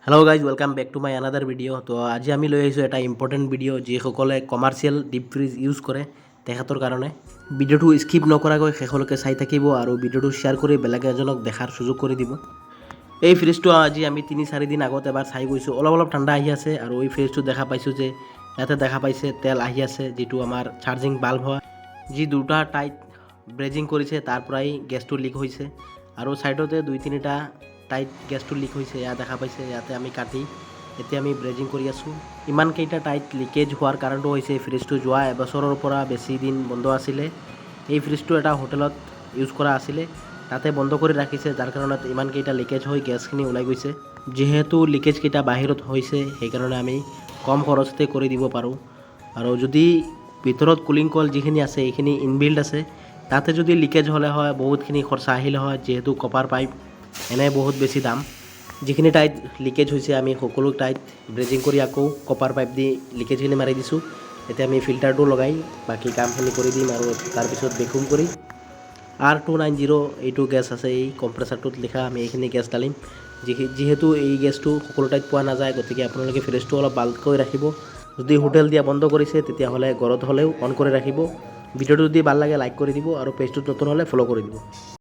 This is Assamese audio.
Hello' guys welcome back to my another video' তো আজি আমি লৈ আহিছোঁ এটা ইম্পৰ্টেণ্ট ভিডিঅ' যিসকলে কমাৰ্চিয়েল ডিপ ফ্ৰিজ ইউজ কৰে তেখেতৰ কাৰণে ভিডিঅ'টো স্কিপ নকৰাকৈ শেষলৈকে চাই থাকিব আৰু ভিডিঅ'টো শ্বেয়াৰ কৰি বেলেগ এজনক দেখাৰ সুযোগ কৰি দিব। এই ফ্ৰিজটো আজি আমি 3-4 দিন আগত এবাৰ চাই গৈছোঁ, অলপ ঠাণ্ডা আহি আছে আৰু এই ফ্ৰিজটো দেখা পাইছোঁ যে ইয়াতে দেখা পাইছে তেল আহি আছে, যিটো আমাৰ চাৰ্জিং বাল্ব হয়, যি দুটা টাইট ব্ৰেজিং কৰিছে তাৰ পৰাই গেছটো লিক হৈছে আৰু ছাইডতে 2-3টা টাইট গেছটো লিক হৈছে, ইয়াত দেখা পাইছে। ইয়াতে আমি কাটি এতিয়া আমি ব্ৰেজিং কৰি আছোঁ। ইমানকেইটা টাইট লিকেজ হোৱাৰ কাৰণটো হৈছে ফ্ৰিজটো যোৱা এবছৰৰ পৰা বেছি দিন বন্ধ আছিলে। এই ফ্ৰিজটো এটা হোটেলত ইউজ কৰা আছিলে, তাতে বন্ধ কৰি ৰাখিছে, যাৰ কাৰণত ইমানকেইটা লিকেজ হৈ গেছখিনি ওলাই গৈছে। যিহেতু লিকেজকেইটা বাহিৰত হৈছে সেইকাৰণে আমি কম খৰচতে কৰি দিব পাৰোঁ। আৰু যদি ভিতৰত কুলিং কইল যিখিনি আছে এইখিনি ইনবিল্ড আছে, তাতে যদি লিকেজ হ'লে হয় বহুতখিনি খৰচা আহিলে হয়, যিহেতু কপাৰ পাইপ এনে বহুত বেছি দাম। যিখিনি টাইট লিকেজ হৈছে আমি সকলো টাইট ব্ৰেজিং কৰি আকৌ কপাৰ পাইপ দি লিকেজখিনি মাৰি দিছোঁ। এতিয়া আমি ফিল্টাৰটো লগাই বাকী কামখিনি কৰি দিম আৰু তাৰপিছত ভেকুম কৰি R290 এইটো গেছ আছে, এই কম্প্ৰেচাৰটোত লিখা, আমি এইখিনি গেছ ঢালিম। যিহেতু এই গেছটো সকলো ঠাইত পোৱা নাযায়, গতিকে আপোনালোকে ফ্ৰিজটো অলপ বাল্বকৈ ৰাখিব। যদি হোটেল দিয়া বন্ধ কৰিছে তেতিয়াহ'লে ঘৰত হ'লেও অন কৰি ৰাখিব। ভিডিঅ'টো যদি ভাল লাগে লাইক কৰি দিব আৰু পেজটোত নতুন হ'লে ফ'ল' কৰি দিব।